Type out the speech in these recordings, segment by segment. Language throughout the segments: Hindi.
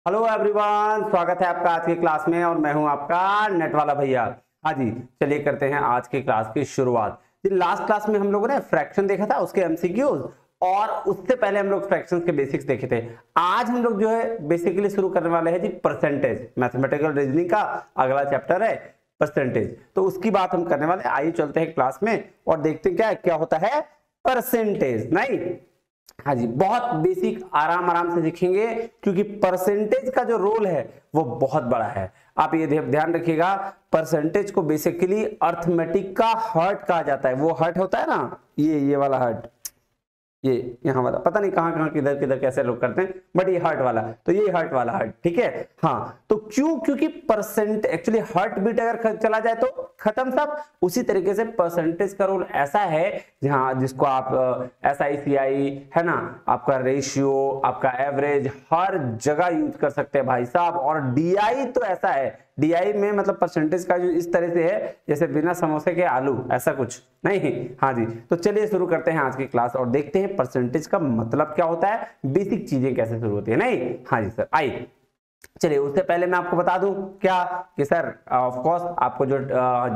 हेलो एवरीवन, स्वागत है आपका आज की क्लास में और मैं हूं आपका नेट वाला भैया। हाँ जी, चलिए करते हैं आज की क्लास की शुरुआत। लास्ट क्लास में हम लोगों ने फ्रैक्शन देखा था, उसके एमसीक्यूज, और उससे पहले हम लोग फ्रैक्शंस के बेसिक्स देखे थे। आज हम लोग जो है बेसिकली शुरू करने वाले हैं जी परसेंटेज। मैथमेटिकल रीजनिंग का अगला चैप्टर है परसेंटेज, तो उसकी बात हम करने वाले हैं। आइए चलते हैं क्लास में और देखते हैं क्या होता है परसेंटेज। नहीं, हाँ जी, बहुत बेसिक आराम आराम से सीखेंगे क्योंकि परसेंटेज का जो रोल है वो बहुत बड़ा है। आप ये ध्यान रखिएगा, परसेंटेज को बेसिकली अर्थमेटिक का हर्ट कहा जाता है। वो हर्ट होता है ना, ये वाला हर्ट, ये यहाँ वाला, पता नहीं कहाँ कहाँ किधर किधर कैसे लोग करते हैं, बट ये हर्ट वाला, तो ये हर्ट वाला हर्ट, ठीक है। हाँ, तो क्यों? क्योंकि परसेंट एक्चुअली हर्ट बीट अगर चला जाए तो खत्म सब। उसी तरीके से परसेंटेज का रोल ऐसा है जहां जिसको आप SICI है ना, आपका रेशियो, आपका एवरेज, हर जगह यूज कर सकते हैं भाई साहब। और DI तो ऐसा है, DI में मतलब परसेंटेज का जो इस तरह से है जैसे बिना समोसे के आलू, ऐसा कुछ नहीं। हाँ जी, तो चलिए शुरू करते हैं आज की क्लास और देखते हैं परसेंटेज का मतलब क्या होता है, बेसिक चीजें कैसे शुरू होती है। नहीं, हाँ जी सर, आइए चलिए। उससे पहले मैं आपको बता दूं क्या कि सर ऑफ कोर्स आपको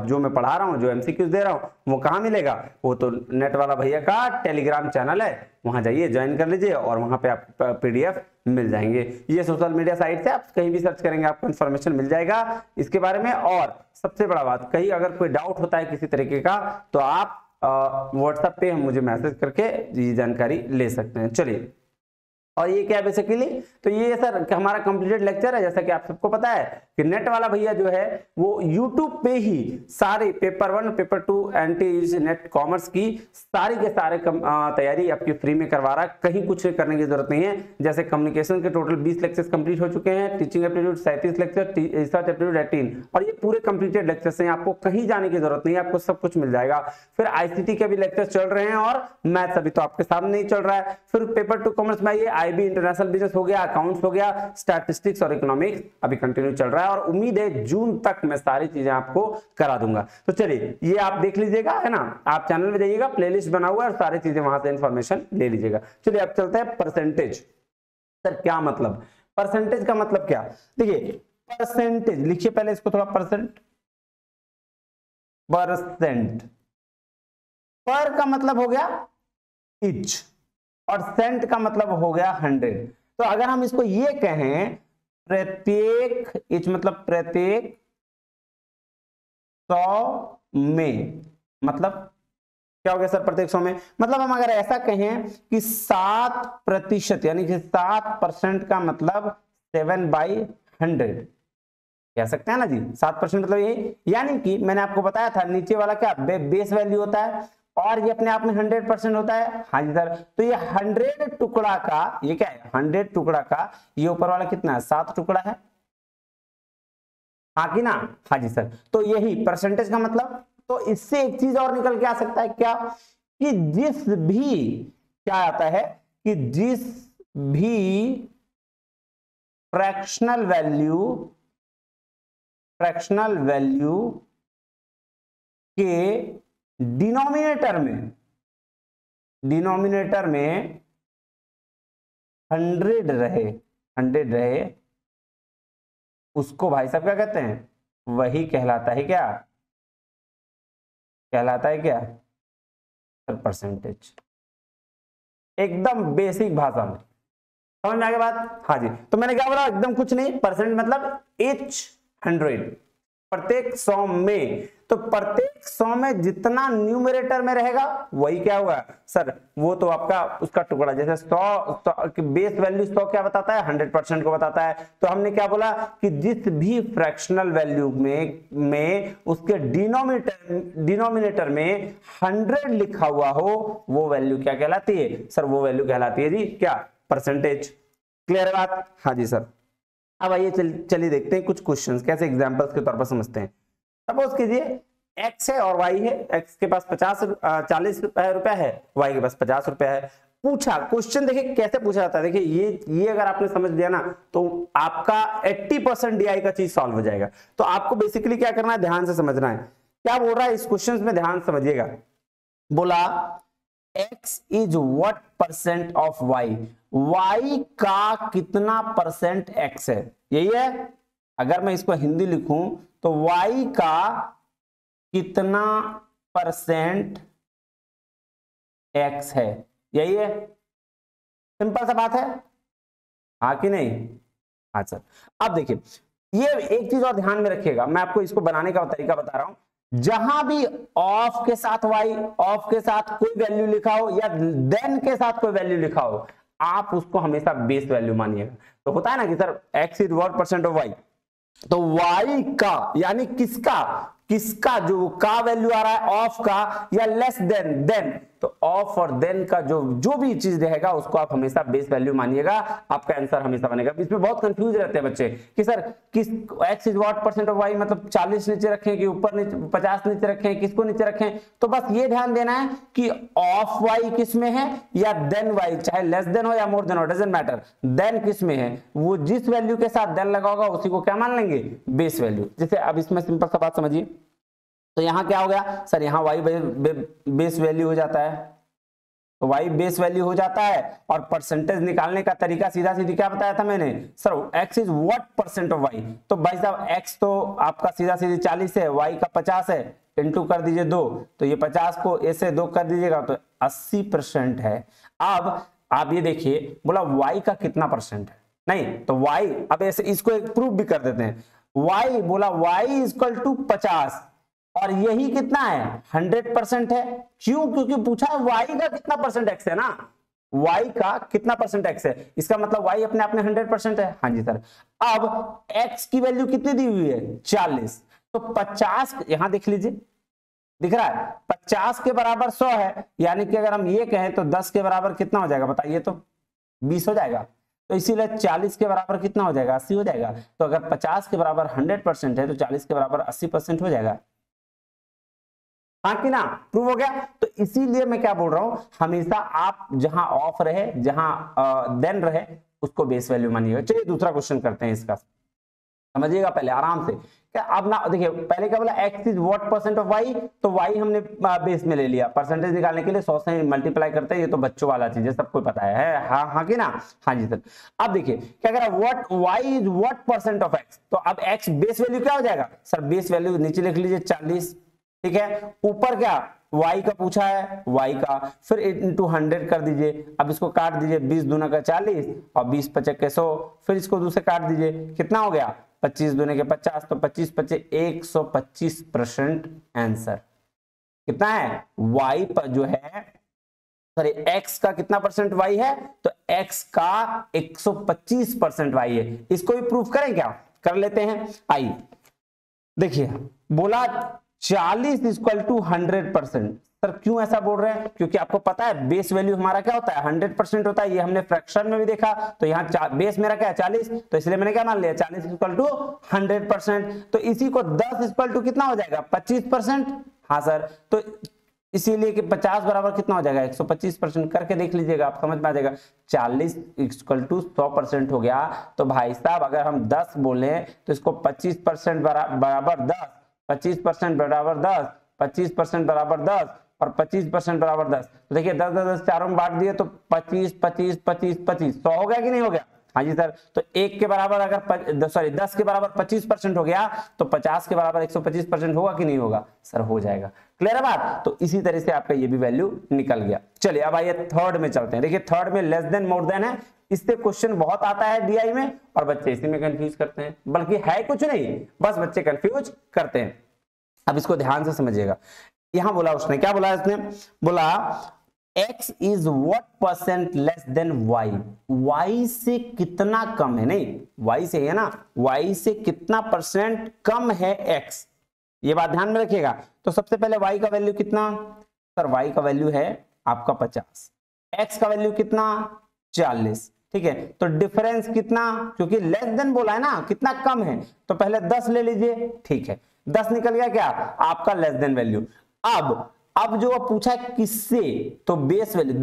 जो मैं पढ़ा रहा हूं, जो MCQs दे रहा हूं, वो कहां मिलेगा? वो तो नेट वाला भैया का टेलीग्राम चैनल है, वहां जाइए, ज्वाइन कर लीजिए और वहां पे आप PDF मिल जाएंगे। ये सोशल मीडिया साइट से आप कहीं भी सर्च करेंगे आपको इन्फॉर्मेशन मिल जाएगा इसके बारे में। और सबसे बड़ा बात, कहीं अगर कोई डाउट होता है किसी तरीके का तो आप WhatsApp पे मुझे मैसेज करके ये जानकारी ले सकते हैं। चलिए, और ये क्या है बेसिकली, तो ये सर हमारा कंप्लीटेड लेक्चर है। जैसा कि आप सबको पता है कि नेट वाला भैया जो है वो YouTube पे ही सारे paper 1, paper 2, NT net commerce की सारी के सारे तैयारी आपकी फ्री में करवा रहा है। कहीं कुछ करने की जरूरत नहीं है। जैसे कम्युनिकेशन के टोटल 20 लेक्चर्स कंप्लीट हो चुके हैं, teaching aptitude 37 lecture, research aptitude 18, और ये पूरे कंप्लीटेड लेक्चर्स हैं। आपको कहीं जाने की जरूरत नहीं है, आपको सब कुछ मिल जाएगा। फिर ICT के भी लेक्चर चल रहे हैं और मैथ्स अभी तो आपके सामने ही चल रहा है। फिर पेपर 2 कॉमर्स में ये IB इंटरनेशनल बिजनेस हो गया, अकाउंट्स हो गया, स्टैटिस्टिक्स और इकोनॉमिक्स अभी कंटिन्यू चल रहा है और उम्मीद है जून तक मैं सारी चीजें आपको करा दूंगा। तो चलिए ये आप देख लीजिएगा, है ना, आप चैनल में जाइएगा, प्लेलिस्ट बना हुआ है और सारी चीजें वहां से इंफॉर्मेशन ले लीजिएगा। चलिए अब चलते हैं परसेंटेज। सर क्या मतलब परसेंटेज का मतलब क्या? देखिए परसेंटेज लिखिए पहले इसको थोड़ा, परसेंट पर का मतलब हो गया इच और सेंट का मतलब हो गया 100। तो अगर हम इसको ये कहें प्रत्येक इच मतलब प्रत्येक 100 में, मतलब क्या हो गया सर प्रत्येक 100 में? मतलब हम अगर ऐसा कहें कि 7% यानी कि 7% का मतलब 7/100 कह सकते हैं ना जी। 7% मतलब यही, यानी कि मैंने आपको बताया था नीचे वाला क्या बेस वैल्यू होता है और ये अपने आप में 100% होता है। हाँ जी सर, तो ये 100 टुकड़ा का, ये क्या है 100 टुकड़ा का, ये ऊपर वाला कितना है 7 टुकड़ा है, हाँ कि ना? हाँ जी सर, तो यही परसेंटेज का मतलब। तो इससे एक चीज और निकल के आ सकता है क्या, कि जिस भी क्या आता है कि जिस भी फ्रैक्शनल वैल्यू के डिनोमिनेटर में 100 रहे उसको भाई साहब क्या कहते हैं, वही कहलाता है क्या, परसेंटेज। एकदम बेसिक भाषा में समझ में आ गया बात? हाँ जी, तो मैंने क्या बोला, एकदम कुछ नहीं, परसेंट मतलब each 100, प्रत्येक 100 में। तो प्रत्येक 100 में जितना न्यूमरेटर में रहेगा वही क्या होगा सर, वो तो आपका उसका टुकड़ा। जैसे 100 बेस वैल्यू 100 क्या बताता है, 100% को बताता है। तो हमने क्या बोला कि जिस भी फ्रैक्शनल वैल्यू में उसके डिनोमिनेटर में 100 लिखा हुआ हो वो वैल्यू क्या कहलाती है सर? वो वैल्यू कहलाती है जी क्या, परसेंटेज। क्लियर है बात? हाँ जी सर। अब आइए चलिए देखते हैं कुछ क्वेश्चंस, कैसे एग्जांपल्स के तौर पर समझते हैं। सपोज कीजिए x है और y है, x के पास 40 रुपया है, y के पास 50 रुपया है। पूछा क्वेश्चन, देखिए कैसे पूछा जाता है। देखिए ये अगर आपने समझ लिया ना तो आपका 80% DI का चीज सॉल्व हो जाएगा। तो आपको बेसिकली क्या करना है, ध्यान से समझना है क्या बोल रहा है इस क्वेश्चन में, ध्यान समझिएगा। बोला x is what percent of y, y का कितना परसेंट x है, यही है। अगर मैं इसको हिंदी लिखूं तो y का कितना परसेंट x है, यही है। सिंपल सा बात है, हाँ कि नहीं? हाँ सर। अब देखिए ये एक चीज और ध्यान में रखिएगा, मैं आपको इसको बनाने का तरीका बता रहा हूं। जहां भी ऑफ के साथ y, ऑफ के साथ कोई वैल्यू लिखा हो या देन के साथ कोई वैल्यू लिखा हो, आप उसको हमेशा बेस वैल्यू मानिएगा। तो होता है ना कि sir x is what percent of y, तो y का यानी किसका, किसका जो का वैल्यू आ रहा है ऑफ का या लेस देन देन, तो ऑफ और देन का जो भी चीज रहेगा उसको आप हमेशा बेस वैल्यू मानिएगा, आपका आंसर हमेशा बनेगा। इसमें बहुत कंफ्यूज रहते हैं बच्चे कि सर किस x is what percent of y, मतलब 40 नीचे रखें कि ऊपर नीचे 50 नीचे रखें, किसको नीचे रखें। तो बस ये ध्यान देना है कि ऑफ y किस में है या देन y, चाहे लेस देन हो या मोर देन हो, डजंट मैटर, देन किस में है, वो जिस वैल्यू के साथ देन लगा होगा उसी को क्या मान लेंगे, बेस वैल्यू। जैसे अब इसमें सिंपल सा बात समझिए, तो यहां क्या हो गया सर, यहां y बेस वैल्यू हो जाता है, तो y बेस वैल्यू हो जाता है। और परसेंटेज निकालने का तरीका सीधा सीधी क्या बताया था मैंने, sir x is what percent of y, तो भाई साहब x तो आपका सीधा सीधी 40 है, y का 50 है, इंटू कर दीजिए 2, तो ये 50 को a से 2 कर दीजिएगा तो 80% है। अब आप ये देखिए बोला y का कितना परसेंट है, नहीं तो y, अब ऐसे इसको एक प्रूफ भी कर देते हैं, y बोला y इज इक्वल टू 50 और यही कितना है 100% है। क्यों? क्योंकि पूछा है y का कितना परसेंट x है ना, y का कितना परसेंट x है, इसका मतलब y अपने आप में 100% है। हाँ जी सर। अब x की वैल्यू कितनी दी हुई है 40, तो 50 यहां देख लीजिए, दिख रहा है 50 के बराबर 100 है, यानी कि अगर हम ये कहें तो 10 के बराबर कितना हो जाएगा बताइए, तो 20 हो जाएगा। तो इसीलिए 40 के बराबर कितना हो जाएगा 80 हो जाएगा। तो अगर 50 के बराबर 100% है तो 40 के बराबर 80% हो जाएगा, हाँ कि ना, प्रूव हो गया। तो इसीलिए मैं क्या बोल रहा हूं, हमेशा आप जहां ऑफ रहे जहां देन रहे उसको बेस वैल्यू मानिएगा। चलिए दूसरा क्वेश्चन करते हैं, इसका समझिएगा पहले आराम से। क्या अब ना देखिए पहले क्या बोला x is what percent of y, तो y हमने बेस में ले लिया, परसेंटेज निकालने के लिए 100 से मल्टीप्लाई करते हैं, ये तो बच्चों वाला चीज है, सबको पता है हाँ हाँ कि ना। हाँ जी सर। अब देखिए क्या कह रहा है, what y is what percent of x, तो अब x बेस वैल्यू क्या हो जाएगा सर, बेस वैल्यू नीचे लिख लीजिए 40, ठीक है। ऊपर क्या y का पूछा है, y का फिर इंटू 100 कर दीजिए। अब इसको काट दीजिए, 20 दूना का 40 और 20 पचक के 100, फिर इसको दूसरे काट दीजिए, कितना हो गया 25 दूने के 50, तो 25 पचे 125% आंसर कितना है, y पर जो है सॉरी x का कितना परसेंट y है, तो x का 125% y है। इसको भी प्रूफ करें क्या, कर लेते हैं। आई देखिए बोला 40 इक्वल टू 100%, सर क्यों ऐसा बोल रहे हैं, क्योंकि आपको पता है बेस वैल्यू हमारा क्या होता है 100% होता है, ये हमने फ्रैक्शन में भी देखा। तो यहाँ बेस मेरा क्या है 40, तो इसलिए मैंने क्या मान लिया 40 इक्वल टू 100%। तो इसी को 10 इक्वल टू कितना हो जाएगा 25%, हाँ सर। तो इसीलिए कि 50 बराबर कितना हो जाएगा 125%, करके देख लीजिएगा आप समझ में आ जाएगा। 40 इक्वल टू 100% हो गया। तो भाई साहब अगर हम 10 बोले तो इसको 25% बराबर 10, 25% बराबर 10, 25% बराबर 10 और 25% बराबर 10। तो देखिए 10 10 10 चारों में बांट दिए तो 25 25 25 25 100 हो गया कि नहीं हो गया। हाँ जी सर। तो 1 के बराबर अगर सॉरी 10 के बराबर 25% हो गया तो 50 के बराबर 125% होगा कि नहीं होगा सर, हो जाएगा। क्लियर है बात। तो इसी तरह से आपका ये भी वैल्यू निकल गया। चलिए अब आइए थर्ड में चलते हैं। देखिए थर्ड में लेस देन मोर देन है, इससे क्वेश्चन बहुत आता है डीआई में और बच्चे इसी में कंफ्यूज करते हैं, बल्कि है कुछ नहीं, बस बच्चे कंफ्यूज करते हैं। अब इसको ध्यान से समझिएगा। यहां बोला उसने क्या बोला, इसने बोला x is what percent less than y, y से कितना कम है, नहीं y से है ना, y से कितना परसेंट कम है x, ये बात ध्यान में रखिएगा। तो सबसे पहले y का वैल्यू कितना, सर y का वैल्यू है आपका 50, x का वैल्यू कितना 40, ठीक है। तो डिफरेंस कितना, क्योंकि लेस देन बोला है ना, कितना कम है, तो पहले 10 ले लीजिए, ठीक है 10 निकल गया क्या आपका लेस देन वैल्यू। अब जो पूछा है किससे, तो बेस वैल्यू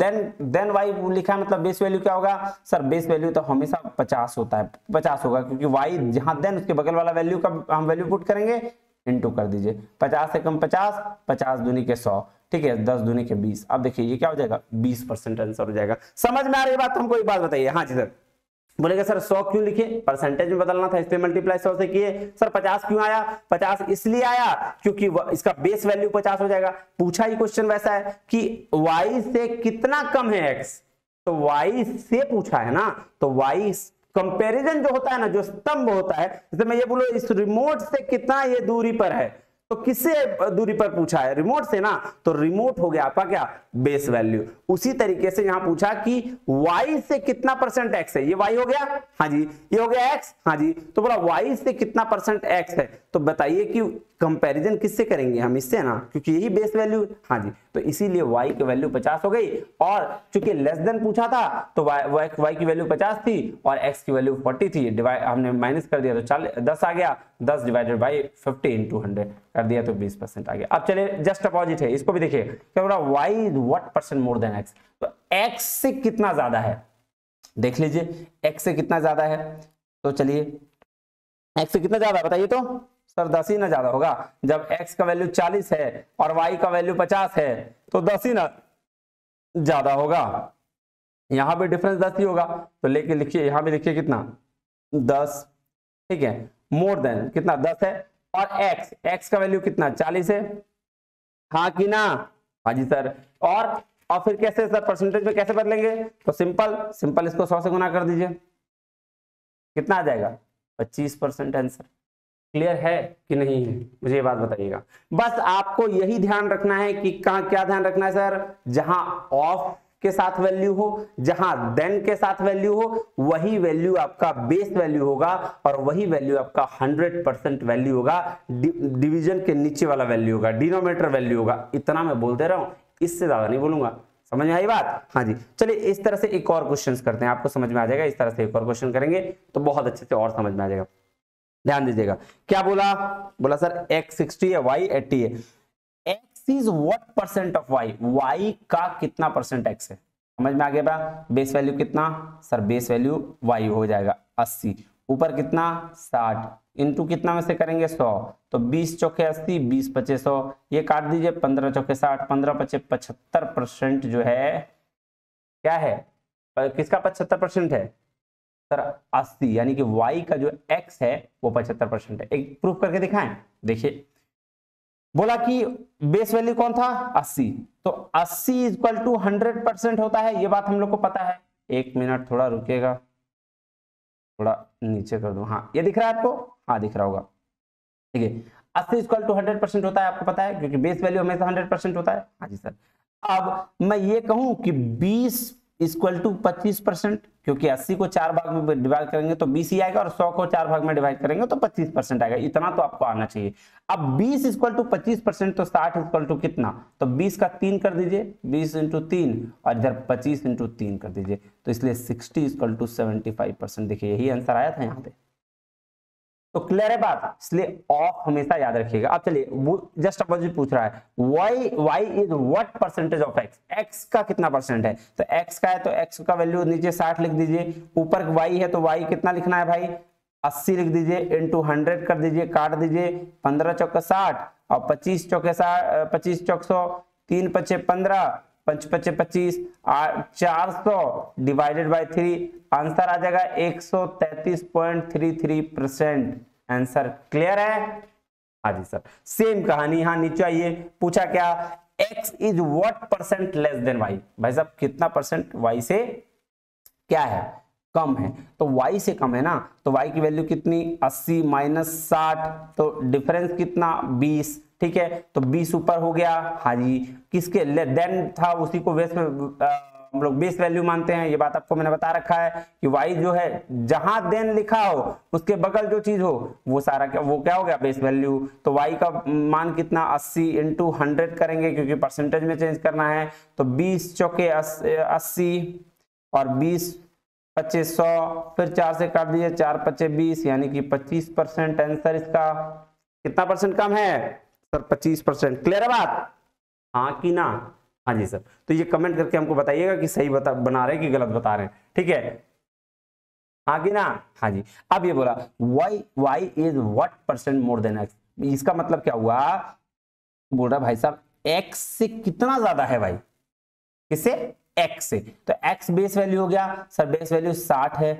देन वाई लिखा है, मतलब बेस वैल्यू क्या होगा सर, बेस वैल्यू तो हमेशा 50 होता है, 50 होगा, क्योंकि वाई जहां देन उसके बगल वाला वैल्यू का हम वैल्यू पुट करेंगे इंटू कर दीजिए, 50 से कम 50, 50 दूनी के 100, ठीक है, 10 दूनी के 20। अब देखिए ये क्या हो जाएगा, 20% आंसर हो जाएगा। समझ में आ रही बात? हमको एक बात बताइए। हाँ जी सर। बोलेगा सर 100 क्यों लिखे, परसेंटेज में बदलना था इसलिए मल्टीप्लाई 100 से किए। सर 50 क्यों आया, 50 इसलिए आया क्योंकि इसका बेस वैल्यू 50 हो जाएगा। पूछा ही क्वेश्चन वैसा है कि y से कितना कम है x, तो y से पूछा है ना, तो y कंपैरिजन जो होता है ना, जो स्तंभ होता है, जैसे मैं ये बोलूं इस रिमोट से कितना ये दूरी पर है, तो किससे दूरी पर पूछा है, रिमोट से ना, तो रिमोट हो गया आपका क्या, बेस वैल्यू। उसी तरीके से यहां पूछा कि y से कितना परसेंट x है, ये y हो गया, हाँ जी, ये हो गया x, हाँ जी, तो बोला y से कितना परसेंट x है, तो बताइए कि कंपैरिजन किससे करेंगे हम, इससे ना, क्योंकि यही बेस वैल्यू, हाँ जी, तो इसीलिए y की वैल्यू 50 हो गई। और चूंकि लेस देन पूछा था तो y की वैल्यू 50 थी और x की वैल्यू 40 थी, डिवाइड हमने माइनस कर दिया तो 10 आ गया, 10 डिवाइडेड बाई 50 इंटू 100 कर दिया तो 20% आ गया। अब चलिए जस्ट अपोजिट है, इसको भी देखिए क्या बोला, y is what percent more than x, तो x से कितना ज्यादा है, देख लीजिए x से कितना ज्यादा है, तो चलिए x से कितना ज्यादा बताइए, तो सर 10 ही ना ज्यादा होगा, जब x का वैल्यू 40 है और y का वैल्यू 50 है तो 10 ही ना ज्यादा होगा, यहां भी डिफरेंस 10 ही होगा, तो लेके लिखिए, यहां भी लिखिए कितना 10, ठीक है, मोर देन कितना 10 है, और x का वैल्यू कितना 40 है, हाँ कि ना, हाँ जी सर। और फिर कैसे सर परसेंटेज में कैसे बदलेंगे, तो सिंपल इसको 100 से गुना कर दीजिए, कितना आ जाएगा 25% आंसर। क्लियर है कि नहीं है, मुझे ये बात बताइएगा। बस आपको यही ध्यान रखना है कि कहां क्या ध्यान रखना है सर, जहां ऑफ के साथ वैल्यू हो, जहां देन के साथ वैल्यू हो, वही वैल्यू आपका बेस वैल्यू होगा और वही वैल्यू आपका 100% वैल्यू होगा, डिवीजन के नीचे वाला वैल्यू होगा, डिनोमिनेटर वैल्यू होगा। इतना मैं बोल दे रहा हूं, इससे ज्यादा नहीं बोलूंगा। समझ में आई बात? हाँ जी, चलिए इस तरह से एक और क्वेश्चन करते हैं, आपको समझ में आ जाएगा। इस तरह से एक और क्वेश्चन करेंगे तो बहुत अच्छे से और समझ में आ जाएगा। ध्यान दीजिएगा, क्या बोला सर x 60 है, y 80 है, x is what percent of y, y का कितना परसेंट x है, समझ में आ गया बा? बेस वैल्यू कितना सर, बेस वैल्यू y हो जाएगा 80, ऊपर कितना 60 इंटू कितना में से करेंगे 100, तो 20 चौके 80, 20 पचे 100, ये काट दीजिए, 15 चौके 60, 15 पचे 75% जो है क्या है, किसका 75% है सर 80, यानी कि y का जो x है वो 75% है। एक प्रूफ करके दिखाएं, देखिए बोला कि बेस वैल्यू कौन था 80, तो 80 इक्वल टू 100% होता है, ये बात हम लोग को पता है। एक मिनट थोड़ा रुकिएगा, थोड़ा नीचे कर दूं, हाँ ये दिख रहा है आपको, हाँ दिख रहा होगा, ठीक है, 80 इक्वल टू 100% होता है, आपको पता है क्योंकि बेस वैल्यू हमेशा 100% होता है। हाँ जी सर। अब मैं ये कहूं कि 20 इक्वल टू 25%, क्योंकि 80 को 4 भाग में डिवाइड करेंगे तो 20 ही आएगा और 100 को 4 भाग में डिवाइड करेंगे तो 25% आएगा, इतना तो आपको आना चाहिए। अब 20 इक्वल टू 25% तो 60 इक्वल टू कितना, तो 20 का 3 कर दीजिए, 20 इंटू 3 और इधर 25 इंटू 3 कर दीजिए, तो इसलिए 60 इक्वल टू 75%। देखिए यही आंसर आया था यहाँ पे, तो क्लियर है बात, इसलिए ऑफ हमेशा याद रखिएगा। अब चलिए जस्ट अपोजिट पूछ रहा है, y is what percentage of x, x का कितना परसेंट है, तो x का है तो x का वैल्यू नीचे 60 लिख दीजिए, ऊपर y है तो y कितना लिखना है भाई 80 लिख दीजिए, इंटू 100 कर दीजिए, काट दीजिए, 15 चौके 60 और 25 चौके 60, 25 चौक 100, 3 पचे 15, 5 पचे 25, 400 डिवाइडेड बाय 3, आंसर आ जाएगा 133.33%। आंसर क्लियर है? हाँ जी सर। सेम कहानी यहाँ नीचे आइए, पूछा क्या, x is what percent less than y, भाई साहब कितना परसेंट y से क्या है, कम है, तो y से कम है ना, तो y की वैल्यू कितनी 80 माइनस 60, तो डिफरेंस कितना 20, ठीक है, तो 20 ऊपर हो गया, हाँ जी, किसके देन था उसी को बेस में हम लोग बेस वैल्यू मानते हैं, ये बात आपको मैंने बता रखा है कि y जो है जहां देन लिखा हो उसके बगल जो चीज हो वो सारा वो क्या हो गया बेस वैल्यू, तो y का मान कितना 80 इंटू 100 करेंगे क्योंकि परसेंटेज में चेंज करना है, तो 20 चौके 80 और 20 पचे 100, फिर 4 से काट दीजिए, 4 पचे 20, यानी कि 25% आंसर इसका कितना परसेंट कम है सर 25%। क्लियर है बात, हाँ कि ना? हाँ जी सर। तो ये कमेंट करके हमको बताइएगा कि सही बना रहे हैं कि गलत बता रहे हैं, ठीक है, हाँ कि ना? हाँ जी। अब ये बोला y is what percent more than x, इसका मतलब क्या हुआ, बोल रहा भाई साहब x से कितना ज्यादा है भाई, किससे, x से, तो x बेस वैल्यू हो गया सर, बेस वैल्यू 60 है,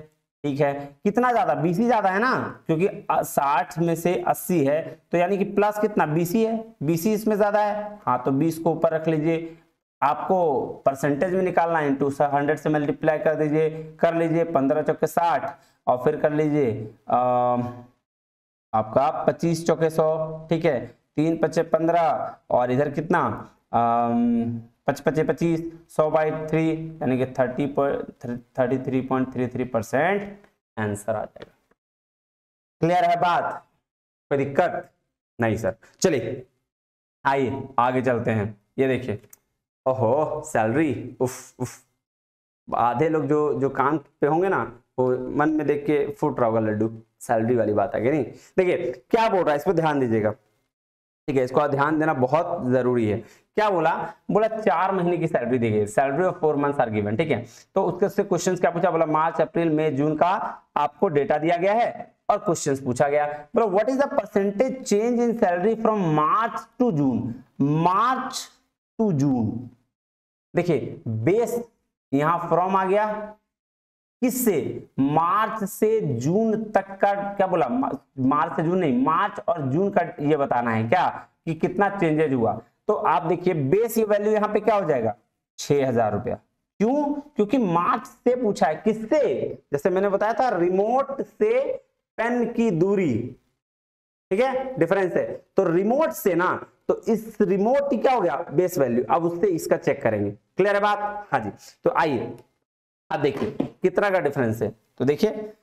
ठीक है, कितना ज्यादा, BC ज्यादा है ना, क्योंकि 60 में से 80 है, तो यानी कि प्लस कितना BC है, BC इसमें ज्यादा है, हाँ तो 20 को ऊपर रख लीजिए, आपको परसेंटेज में निकालना है, इंटू 100 से मल्टीप्लाई कर दीजिए, कर लीजिए 15 चौके 60 और फिर कर लीजिए आपका 25 चौके 100, ठीक है, 3 पचे 15 और इधर कितना 5 पचे 25, 100/3 यानी कि 33.33% आंसर आ जाएगा। क्लियर है बात, कोई दिक्कत नहीं सर। चलिए आइए आगे चलते हैं, ये देखिए, ओहो सैलरी, उफ उफ, आधे लोग जो काम पे होंगे ना वो मन में देख के फूट रहा होगा लड्डू, सैलरी वाली बात है कि नहीं। देखिए क्या बोल रहा है, इस पर ध्यान दीजिएगा, ठीक है, इसको ध्यान देना बहुत जरूरी है। क्या बोला, बोला 4 महीने की सैलरी दी गई, salary of 4 months are given, ठीक है, तो उसके क्वेश्चंस क्या पूछा, बोला मार्च अप्रैल मई जून का आपको डेटा दिया गया है और क्वेश्चंस पूछा गया, बोला what is the percentage change in salary from March to June, March to June. देखिए बेस यहां फ्रॉम आ गया, किससे, मार्च से जून तक का, क्या बोला, मार्च से जून नहीं, मार्च और जून का ये बताना है क्या कि कितना चेंजेज हुआ। तो आप देखिए बेस ये वैल्यू यहां पे क्या हो जाएगा 6000 रुपया, क्यों, क्योंकि मार्च से पूछा है, किससे, जैसे मैंने बताया था रिमोट से पेन की दूरी, ठीक है, डिफरेंस है, तो रिमोट से ना, तो इस रिमोट की क्या हो गया बेस वैल्यू, अब उससे इसका चेक करेंगे। क्लियर है बात, हाँ जी। तो आइए अब देखिए कितना का डिफरेंस है, तो देखिए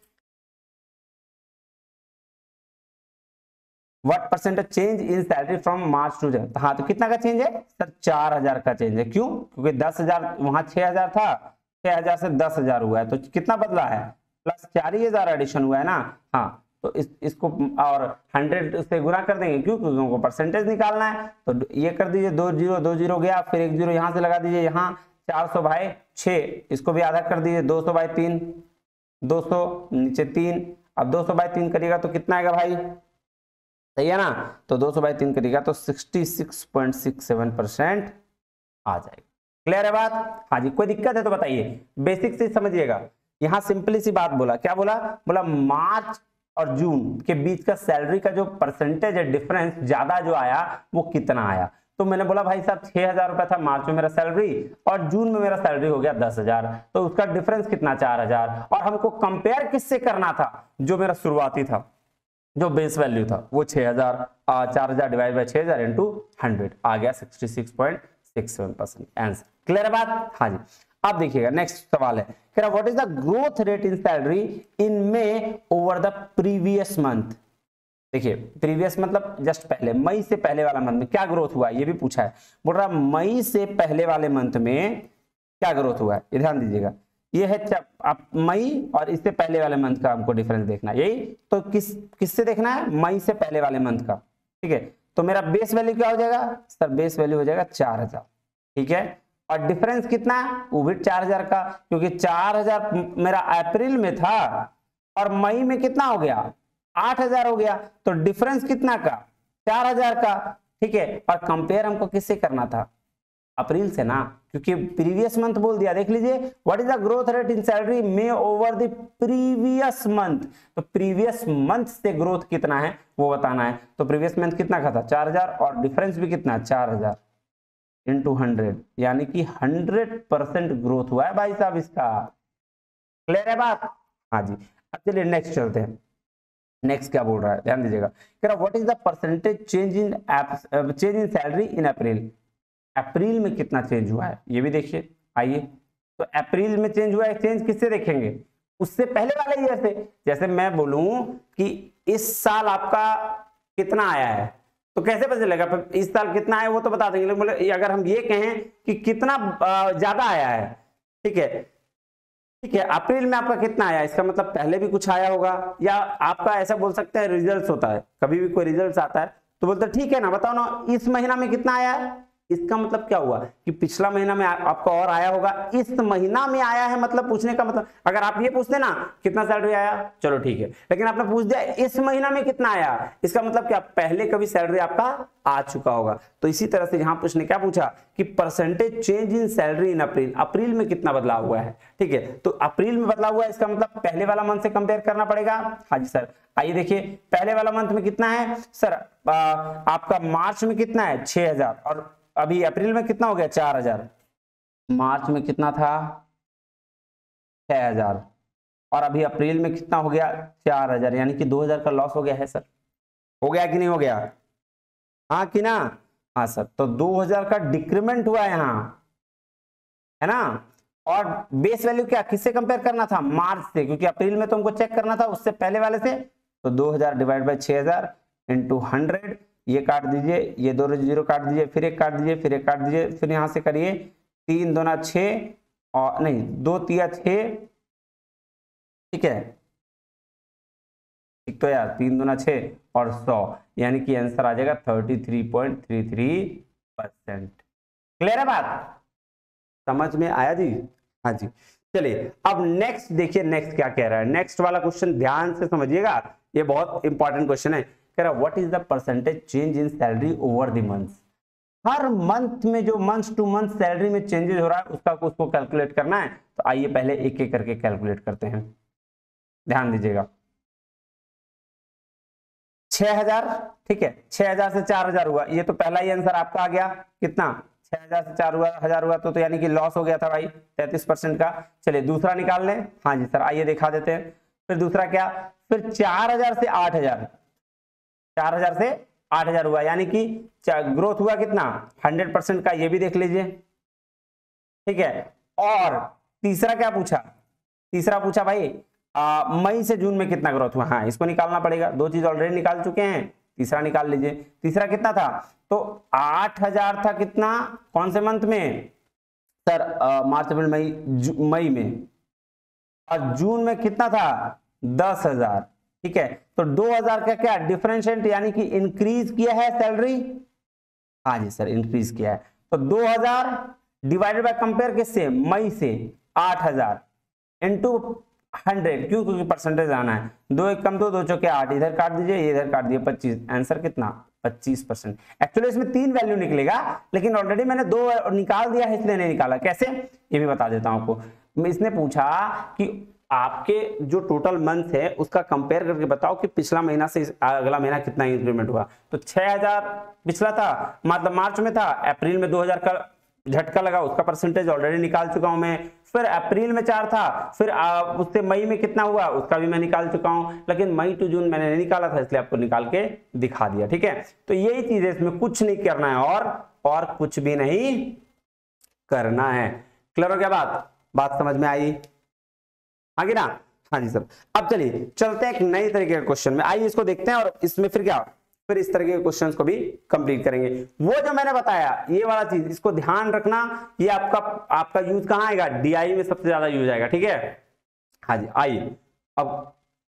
what percentage change in salary from March to June, हाँ तो कितना का चेंज है सर, 4000 का चेंज है, क्यों, क्योंकि 10,000 वहां 6000 था, 6000 से 10,000 हुआ है, तो कितना बदला है, प्लस 4000 एडिशन हुआ है ना, हाँ तो इसको और 100 से गुना कर देंगे, क्यों, क्योंकि उनको परसेंटेज निकालना है, तो ये कर दीजिए 2 0 गया, फिर 1 0 यहां से लगा दीजिए, यहाँ 400/6, इसको भी आधा कर दीजिए 200/3, 200 नीचे 3, अब 200/3 करिएगा तो कितना आएगा भाई, सही है ना, तो 200/3 करिएगा तो 66.67% आ जाएगा। क्लियर है बात, हाँ जी, कोई दिक्कत है तो बताइए, बेसिक से समझिएगा। यहां सिंपली सी बात बोला, क्या बोला, बोला मार्च और जून के बीच का सैलरी का जो परसेंटेज है डिफरेंस ज्यादा जो आया वो कितना आया, तो मैंने बोला भाई साहब 6000 रुपया था मार्च में मेरा सैलरी और जून में मेरा सैलरी हो गया 10,000, तो उसका डिफरेंस कितना 4000, और हमको कंपेयर किससे करना था, जो मेरा शुरुआती था, जो बेस वैल्यू था वो 6000, 4000 डिवाइड बाय 6000 इंटू 100 आ गया 66.67% आंसर। क्लियर है बात, हाँ जी। अब देखिएगा नेक्स्ट सवाल है, कह रहा what is the growth rate in salary in may over the previous month. देखिए प्रीवियस मतलब जस्ट पहले, मई से पहले वाला मंथ में क्या ग्रोथ हुआ है ये भी पूछा है, बोल रहा मई से पहले वाले मंथ में क्या ग्रोथ हुआ है, ये ध्यान दीजिएगा, ये है आप मई और इससे पहले वाले मंथ का हमको डिफरेंस देखना है, यही तो किससे देखना है, मई से पहले वाले मंथ का, ठीक है, तो मेरा बेस वैल्यू क्या हो जाएगा सर, बेस वैल्यू हो जाएगा 4000, ठीक है, और डिफरेंस कितना है वो भी 4000 का, क्योंकि 4000 मेरा अप्रैल में था और मई में कितना हो गया 8000 हो गया, तो डिफरेंस कितना का 4000 का, ठीक है, और कंपेयर हमको किससे करना था, अप्रैल से ना, क्योंकि प्रीवियस मंथ बोल दिया। देख लीजिए what is the growth rate in salary may over the previous month, तो प्रीवियस मंथ से ग्रोथ कितना है वो बताना है, तो प्रीवियस मंथ कितना का था 4000 और डिफरेंस भी कितना 4000 इंटू 100, यानी कि 100% ग्रोथ हुआ है भाई साहब इसका। क्लियर है बात, हाँ जी। अब चलिए नेक्स्ट चलते हैं, नेक्स्ट क्या बोल रहा है ध्यान दीजिएगा, कह रहा what is the percentage change in salary in April, April में कितना चेंज हुआ है ये भी देखिए। आइए तो अप्रैल में चेंज हुआ है, चेंज किससे देखेंगे, उससे पहले वाले ईयर से, जैसे मैं बोलूं कि इस साल आपका कितना आया है तो कैसे पता चलेगा इस साल कितना है वो तो बता देंगे, बोले अगर हम ये कहें कि कितना ज्यादा आया है, ठीक है, ठीक है, अप्रैल में आपका कितना आया, इसका मतलब पहले भी कुछ आया होगा, या आपका ऐसा बोल सकते हैं रिजल्ट्स होता है, कभी भी कोई रिजल्ट्स आता है तो बोलते ठीक है ना बताओ ना इस महीना में कितना आया है, इसका मतलब क्या हुआ कि पिछला महीना में आपका और आया होगा, इस महीना में आया है, मतलब पूछने का मतलब अगर आप ये पूछते ना कितना सैलरी आया, चलो ठीक है, लेकिन आपने पूछ दिया इस महीना में कितना आया, इसका मतलब क्या पहले कभी सैलरी आपका आ चुका होगा। तो इसी तरह से यहां पूछने क्या पूछा कि percentage change in salary in April, April में कितना बदलाव हुआ है। ठीक है, तो अप्रैल में बदलाव हुआ है, इसका मतलब पहले वाला मंथ से कंपेयर करना पड़ेगा। हाँ जी सर, आइए देखिए पहले वाला मंथ में कितना है सर, आपका मार्च में कितना है 6000 और अभी अप्रैल में कितना हो गया 4000। मार्च में कितना था 6000 और अभी अप्रैल में कितना हो गया 4000, यानी कि 2000 का लॉस हो गया है सर। हो गया कि नहीं हो गया, हाँ कि ना, हाँ सर। तो 2000 का डिक्रीमेंट हुआ यहाँ, है ना। और बेस वैल्यू क्या किससे कंपेयर करना था, मार्च से, क्योंकि अप्रैल में तो हमको चेक करना था उससे पहले वाले से। तो 2000 डिवाइड बाय 6000 इंटू 100, ये काट दीजिए, ये दो जीरो काट दीजिए, फिर एक काट दीजिए, फिर एक काट दीजिए, फिर यहां से करिए 3 दूना 6 और नहीं 2 तिया 6, ठीक है, ठीक तो यार 3 दूना 6 और 100, यानी कि आंसर आ जाएगा 33.33%। क्लियर है बात, समझ में आया जी। हाँ जी, चलिए अब नेक्स्ट देखिए, नेक्स्ट क्या कह रहा है। नेक्स्ट वाला क्वेश्चन ध्यान से समझिएगा, ये बहुत इंपॉर्टेंट क्वेश्चन है। कह रहा what is the percentage change in salary over the months. Her month में जो मंथ टू मंथ सैलरी में चेंजेस हो रहा है उसको कैलकुलेट करना है। तो आइए पहले एक एक करके कैलकुलेट करते हैं, ध्यान दीजिएगा। 6000, ठीक है, 6000 से 4000 हुआ, ये तो पहला ही आंसर आपका आ गया। कितना 6000 से 4000 हुआ, तो यानी कि लॉस हो गया था भाई 33% का। चलिए दूसरा निकाल लें। हाँ जी सर, आइए दिखा देते हैं। फिर दूसरा क्या, फिर 4000 से 8000, 4000 से 8000 हुआ, यानी कि ग्रोथ हुआ कितना 100% का, ये भी देख लीजिए। ठीक है, और तीसरा क्या पूछा, तीसरा पूछा भाई मई से जून में कितना ग्रोथ हुआ। हाँ, इसको निकालना पड़ेगा, दो चीज ऑलरेडी निकाल चुके हैं, तीसरा निकाल लीजिए। तीसरा कितना था, तो 8000 था कितना, कौन से मंथ में सर, मार्च अप्रैल मई, मई में, और जून में कितना था 10,000। ठीक है, तो 2000 का क्या डिफरेंशिएट, यानी कि इंक्रीज किया है सैलरी। हाँ जी सर, इंक्रीज किया है। तो 2000 डिवाइडेड बाय कंपेयर किससे, मई से 8000 इंटू 100, क्यों, क्योंकि परसेंटेज आना है। 2 एक कम 2, 2 चौके 8, इधर काट दीजिए, ये इधर काट दिए 25, आंसर कितना 25%। एक्चुअली इसमें 3 वैल्यू निकलेगा, लेकिन ऑलरेडी मैंने 2 निकाल दिया है, इसलिए नहीं निकाला। कैसे, ये भी बता देता हूं आपको। इसने पूछा कि आपके जो टोटल मंथ है उसका कंपेयर करके बताओ कि पिछला महीना से अगला महीना कितना इंक्रीमेंट हुआ। तो 6000 पिछला था, मतलब मार्च में था, अप्रैल में 2000 का झटका लगा, उसका परसेंटेज ऑलरेडी निकाल चुका हूं मैं। फिर अप्रैल में 4 था, फिर उससे मई में कितना हुआ उसका भी मैं निकाल चुका हूं, लेकिन मई टू जून मैंने नहीं निकाला था, इसलिए आपको निकाल के दिखा दिया। ठीक है, तो यही चीज है, इसमें कुछ नहीं करना है और कुछ भी नहीं करना है। क्लियर हो गया बात समझ में आई, आगे ना। हाँ जी सर, अब चलिए चलते हैं एक नई तरीके के क्वेश्चन में, आइए इसको देखते हैं, और इसमें फिर क्या, फिर इस तरह के क्वेश्चंस को भी कंप्लीट करेंगे। वो जो मैंने बताया ये वाला चीज, इसको ध्यान रखना, ये आपका यूज कहां आएगा, डीआई में सबसे ज्यादा यूज आएगा। ठीक है, हाँ जी, आइए अब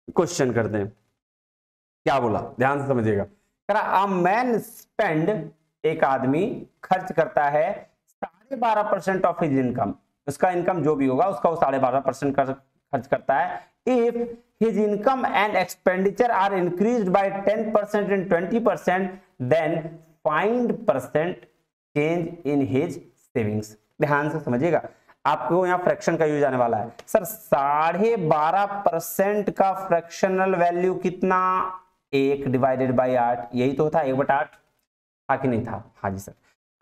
क्वेश्चन करते हैं। क्या बोला, ध्यान से समझिएगा। अ मैन स्पेंड, एक आदमी खर्च करता है 12.5% ऑफ हिज इनकम, उसका इनकम जो भी होगा उसका वो 12.5% खर्च करता है। If his income and expenditure are increased by 10% and 20%, then find percent change in his savings। ध्यान से समझिएगा, आपको यहाँ फ्रैक्शन का यूज आने वाला है। सर 12.5% का फ्रैक्शनल वैल्यू कितना, 1 डिवाइडेड बाई 8, यही तो था 1/8, था कि नहीं था। हाँ जी सर,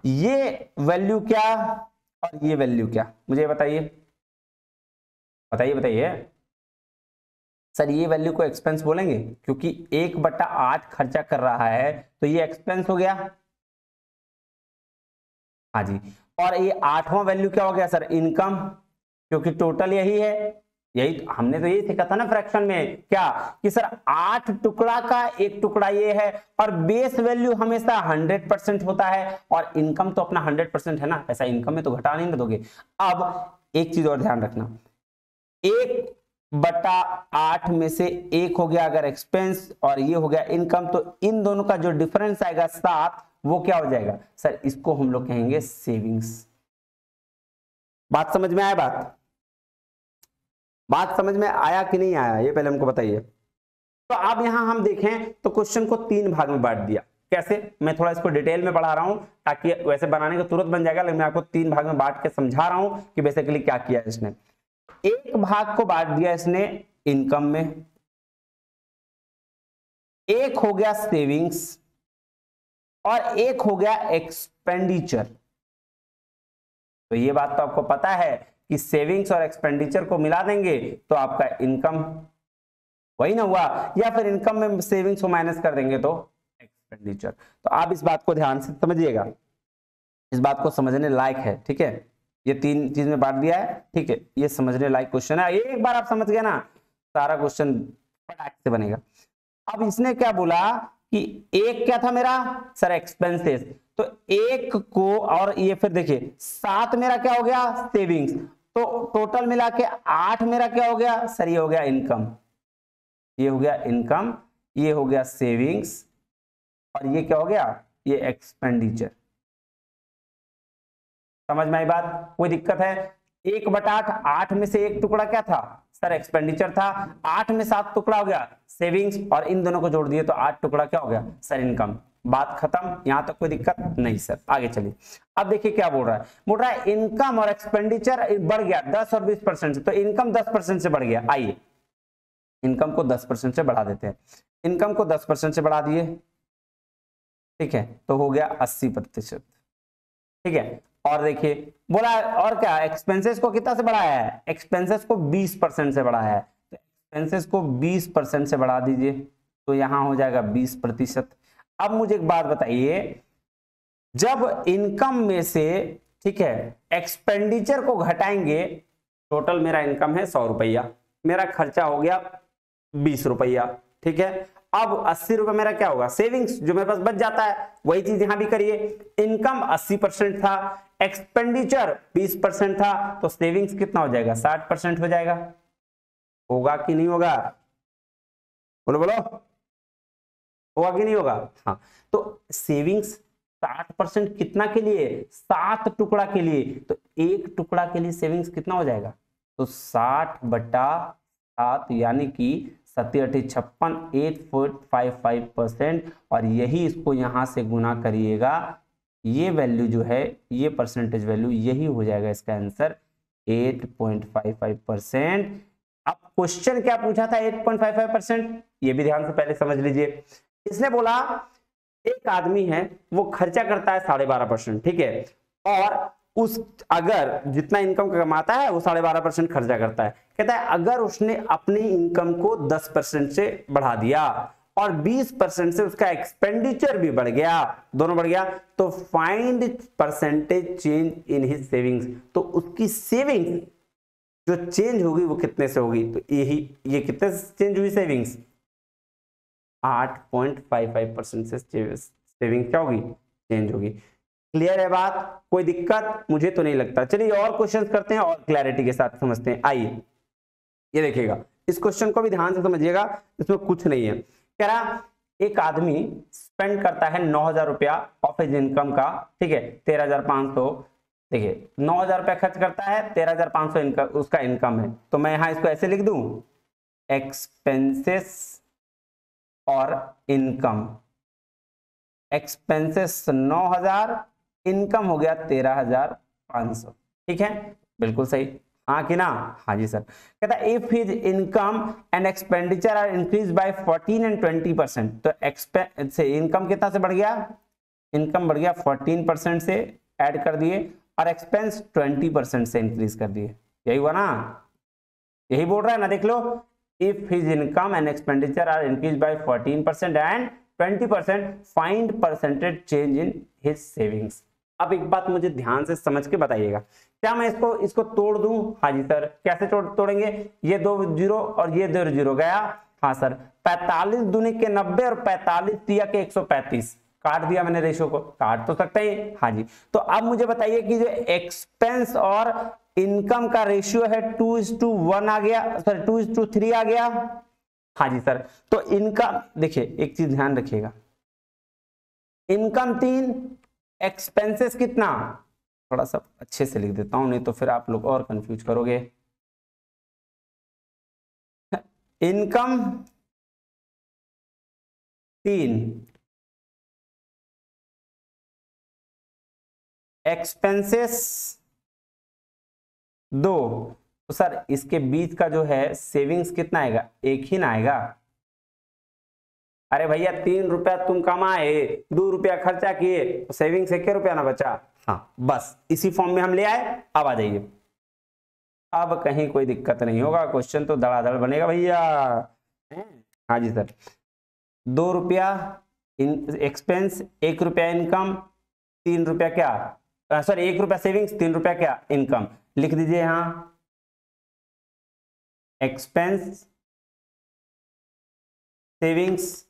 ये वैल्यू क्या और ये वैल्यू क्या, मुझे बताइए बताइए। सर ये वैल्यू को एक्सपेंस बोलेंगे, क्योंकि 1/8 खर्चा कर रहा है, तो ये एक्सपेंस हो गया। हाँ जी, और ये 8वां वैल्यू क्या हो गया सर, इनकम, क्योंकि टोटल यही है, यही हमने तो यही सीखा था ना फ्रैक्शन में, क्या कि सर 8 टुकड़ा का 1 टुकड़ा ये है, और बेस वैल्यू हमेशा 100% होता है, और इनकम तो अपना 100% है ना, ऐसा इनकम में तो घटा नहीं ना दोगे। अब एक चीज और ध्यान रखना, 1/8 में से 1 हो गया अगर एक्सपेंस और ये हो गया इनकम, तो इन दोनों का जो डिफरेंस आएगा 7, वो क्या हो जाएगा सर, इसको हम लोग कहेंगे सेविंग्स। बात समझ में आया? बात समझ में आया कि नहीं आया, ये पहले हमको बताइए। तो अब यहां हम देखें तो क्वेश्चन को 3 भाग में बांट दिया। कैसे, मैं थोड़ा इसको डिटेल में पढ़ा रहा हूं ताकि वैसे बनाने को तुरंत बन जाएगा, लेकिन मैं आपको 3 भाग में बांट के समझा रहा हूं कि बेसिकली क्या किया इसने। एक भाग को बांट दिया इसने इनकम में, एक हो गया सेविंग्स और एक हो गया एक्सपेंडिचर। तो ये बात तो आपको पता है कि सेविंग्स और एक्सपेंडिचर को मिला देंगे तो आपका इनकम, वही ना हुआ, या फिर इनकम में सेविंग्स को माइनस कर देंगे तो एक्सपेंडिचर। तो आप इस बात को ध्यान से समझिएगा, इस बात को समझने लायक है, ठीक है। ये 3 चीज में बांट दिया है, ठीक है, ये समझने लायक क्वेश्चन है। एक बार आप समझ गए ना, सारा क्वेश्चन फटाक से बनेगा। अब इसने क्या बोला कि एक क्या था मेरा सर, एक्सपेंसेस, तो एक को, और ये फिर देखिए 7 मेरा क्या हो गया सेविंग्स, तो टोटल मिला के 8 मेरा क्या हो गया सर, ये हो गया इनकम, ये हो गया इनकम, ये हो गया सेविंग्स, और ये क्या हो गया, ये एक्सपेंडिचर। समझ में आई बात? कोई दिक्कत है? 1/8, 8 में से एक टुकड़ा क्या था सर, एक्सपेंडिचर था, 8 में 7 टुकड़ा हो गया सेविंग्स, और इन दोनों को जोड़ दिए तो 8 टुकड़ा क्या हो गया सर, इनकम। बात खत्म, यहां तक कोई दिक्कत नहीं सर। आगे चलिए, अब देखिए क्या बोल रहा है इनकम और एक्सपेंडिचर बढ़ गया 10 और 20% से, तो इनकम 10% से बढ़ गया। आइए इनकम को 10% से बढ़ा देते हैं, इनकम को 10% से बढ़ा दिए, ठीक है, तो हो गया 80%, ठीक है। और देखिए बोला और क्या, एक्सपेंसेस को कितना से बढ़ाया है, एक्सपेंसेस को 20% से बढ़ाया है, तो एक्सपेंसेस को 20% से बढ़ा दीजिए तो यहां हो जाएगा 20%। अब मुझे एक बात बताइए, जब इनकम में से, ठीक है, एक्सपेंडिचर को घटाएंगे, टोटल मेरा इनकम है 100 रुपया, मेरा खर्चा हो गया 20 रुपया, ठीक है। अब 80 रुपए मेरा क्या होगा सेविंग्स, जो मेरे पास बच जाता है। वही चीज यहां भी करिए, इनकम 80% था, एक्सपेंडिचर 20% था, तो सेविंग्स कितना हो जाएगा 60% हो जाएगा। होगा कि नहीं होगा, बोलो बोलो, होगा कि नहीं होगा? हाँ, तो सेविंग्स 60% कितना के लिए, 7 टुकड़ा के लिए, तो एक टुकड़ा के लिए सेविंग्स कितना हो जाएगा, तो 60/7 यानी कि 7×8 = 8.55%, और यही इसको यहां से गुना करिएगा, ये वैल्यू जो है, ये परसेंटेज वैल्यू, यही हो जाएगा इसका आंसर 8.55%। अब क्वेश्चन क्या पूछा था 8.55%, ये भी ध्यान से पहले समझ लीजिए। इसने बोला एक आदमी है, वो खर्चा करता है 12.5%, ठीक है, और उस अगर जितना इनकम कमाता है वो 12.5% खर्चा करता है। कहता है अगर उसने अपनी इनकम को 10% से बढ़ा दिया और 20% से उसका एक्सपेंडिचर भी बढ़ गया, दोनों बढ़ गया, तो find percentage change in his savings, तो उसकी सेविंग्स जो चेंज होगी वो कितने से होगी, तो ये कितने से चेंज हुई सेविंग्स, 8.55% से सेविंग क्या होगी, चेंज होगी। क्लियर है बात? कोई दिक्कत? मुझे तो नहीं लगता। चलिए और क्वेश्चन करते हैं और क्लैरिटी के साथ समझते हैं। आइए ये देखिएगा, इस क्वेश्चन को भी ध्यान से समझिएगा, इसमें कुछ नहीं है। कह रहा एक आदमी स्पेंड करता है 9,000 रुपया ऑफ हिज इनकम का, ठीक है, 13,500, देखिए 9,000 रुपया खर्च करता है, 13,500 इनकम उसका इनकम है, तो मैं यहां इसको ऐसे लिख दूं, एक्सपेंसेस और इनकम, एक्सपेंसेस 9,000, इनकम हो गया 13,500, ठीक है, बिल्कुल सही, हाँ कि ना? हाँ जी सर। कहता है if his income and expenditure are increase by 14 and 20%, तो एक्सपेंस से इनकम कितना से बढ़ गया, इनकम बढ़ गया 14% से ऐड कर दिए, और एक्सपेंस 20% से इंक्रीज कर दिए, यही हुआ ना, यही बोल रहा है ना, देख लो, if his income and expenditure are increase by 14% and 20%, find percentage change in his savings. अब एक बात मुझे ध्यान से समझ के बताइएगा, क्या मैं इसको तोड़ दूं? हाँ जी सर, कैसे तोड़ेंगे, ये 2 0 और ये 2 0 गया, हाँ सर, 45 दूनी के 90 और 45 तिया के 135, काट दिया मैंने, रेशो को काट तो सकते हैं, हाँ जी। तो अब मुझे बताइए कि जो एक्सपेंस और इनकम का रेशियो है 2:1 आ गया, सॉरी 2:3 आ गया, हाँ जी सर। तो इनका देखिए एक चीज ध्यान रखिएगा, इनकम 3, एक्सपेंसेस कितना, थोड़ा सा अच्छे से लिख देता हूं नहीं तो फिर आप लोग और कंफ्यूज करोगे। इनकम 3, एक्सपेंसेस 2, तो सर इसके बीच का जो है सेविंग्स कितना आएगा, एक ही ना आएगा। अरे भैया 3 रुपया तुम कमाए, 2 रुपया खर्चा किए, तो सेविंग्स 1 रुपया ना बचा। हाँ बस इसी फॉर्म में हम ले आए। अब आ जाइए, अब कहीं कोई दिक्कत नहीं होगा, क्वेश्चन तो धड़ाधड़ बनेगा भैया। हाँ जी सर, 2 रुपया एक्सपेंस, 1 रुपया इनकम, 3 रुपया क्या, सॉरी 1 रुपया सेविंग्स, 3 रुपया क्या इनकम। लिख दीजिए यहां एक्सपेंस, सेविंग्स,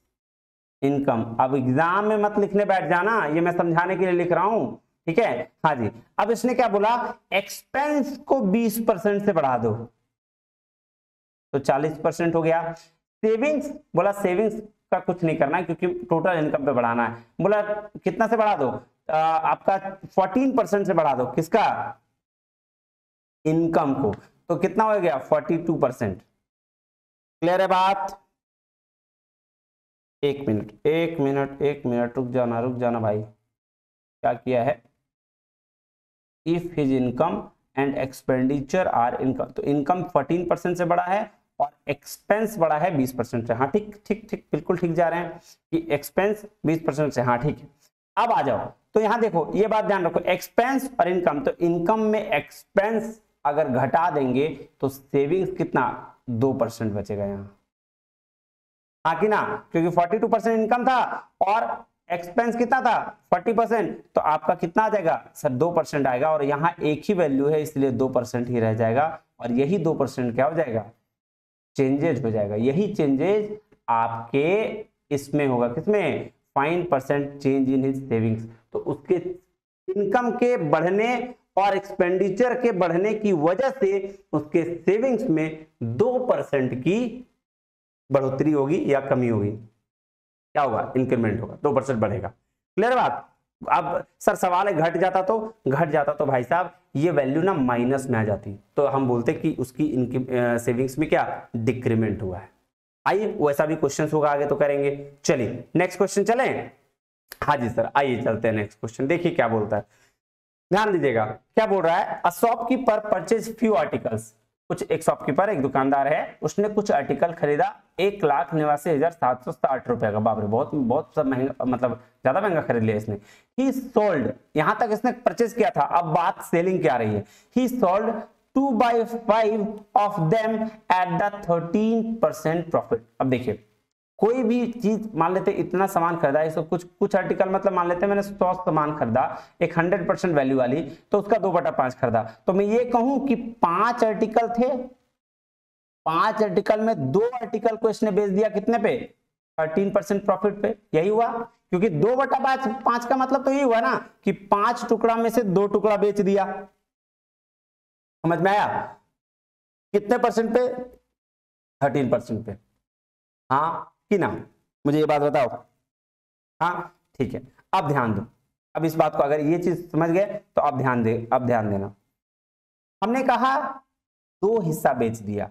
इनकम। अब एग्जाम में मत लिखने बैठ जाना, ये मैं समझाने के लिए लिख रहा हूं, ठीक है। हाँ जी, अब इसने क्या बोला, एक्सपेंस को 20% से बढ़ा दो, तो 40% हो गया। सेविंग्स, बोला सेविंग्स का कुछ नहीं करना है क्योंकि टोटल इनकम पे बढ़ाना है। बोला कितना से बढ़ा दो, आपका 14% से बढ़ा दो, किसका, इनकम को, तो कितना हो गया 42%। क्लियर है बात। एक मिनट रुक जाना भाई, क्या किया है, if his income and expenditure are income, तो इनकम 14% से बढ़ा है और एक्सपेंस बढ़ा है 20% से। हाँ ठीक ठीक ठीक, बिल्कुल ठीक जा रहे हैं कि एक्सपेंस 20% से। हाँ ठीक है, अब आ जाओ, तो यहां देखो ये बात ध्यान रखो, एक्सपेंस और इनकम, तो इनकम में एक्सपेंस अगर घटा देंगे तो सेविंग्स कितना 2% बचेगा यहां, हाँ कि ना, क्योंकि 42% इनकम था और एक्सपेंस कितना था 40%, तो आपका कितना आ जाएगा सर 2% आएगा, और यहाँ एक ही वैल्यू है इसलिए 2% ही रह जाएगा, और यही 2% क्या हो जाएगा, चेंजेज हो जाएगा। यही चेंजेज आपके इसमें होगा, किसमें, find percent change in his savings. तो उसके इनकम के बढ़ने और एक्सपेंडिचर के बढ़ने की वजह से उसके सेविंग्स में 2% की बढ़ोतरी होगी या कमी होगी, क्या होगा, इंक्रीमेंट होगा, 2% बढ़ेगा। क्लियर बात। अब सर सवाल है घट जाता तो भाई साहब ये वैल्यू ना माइनस में आ जाती, तो हम बोलते कि उसकी सेविंग्स में क्या डिक्रीमेंट हुआ है। आइए वैसा भी क्वेश्चन होगा आगे तो करेंगे। चलिए नेक्स्ट क्वेश्चन चलें। हाँ जी सर, आइए चलते हैं नेक्स्ट क्वेश्चन, देखिए क्या बोलता है, ध्यान दीजिएगा क्या बोल रहा है। A shopkeeper purchase few articles, कुछ एक शॉपकीपर एक दुकानदार है, उसने कुछ आर्टिकल खरीदा 1,89,760 रुपए का। बाप रे, बहुत सब महंगा, मतलब ज्यादा महंगा खरीद लिया इसने। ही सोल्ड, यहां तक इसने परचेज किया था, अब बात सेलिंग क्या आ रही है। ही sold 2/5 of them at the 13% profit. अब देखिए कोई भी चीज मान लेते इतना सामान खरीदा है, इसको कुछ आर्टिकल, मतलब मान लेते मैंने 100 सामान खरीदा एक 100% वैल्यू वाली, तो उसका 2/5 खरीदा, तो मैं ये कहूं कि 5 आर्टिकल थे, 5 आर्टिकल में 2 आर्टिकल को इसने बेच दिया कितने पे, 13% प्रॉफिट पे। यही हुआ, क्योंकि 2/5 का मतलब तो यही हुआ ना कि 5 टुकड़ा में से 2 टुकड़ा बेच दिया। समझ में आया, कितने परसेंट पे, 13% पे। हाँ कि ना, मुझे ये बात बताओ। हाँ ठीक है, अब ध्यान दो, अब इस बात को अगर ये चीज समझ गए तो अब ध्यान देना। हमने कहा 2 हिस्सा बेच दिया,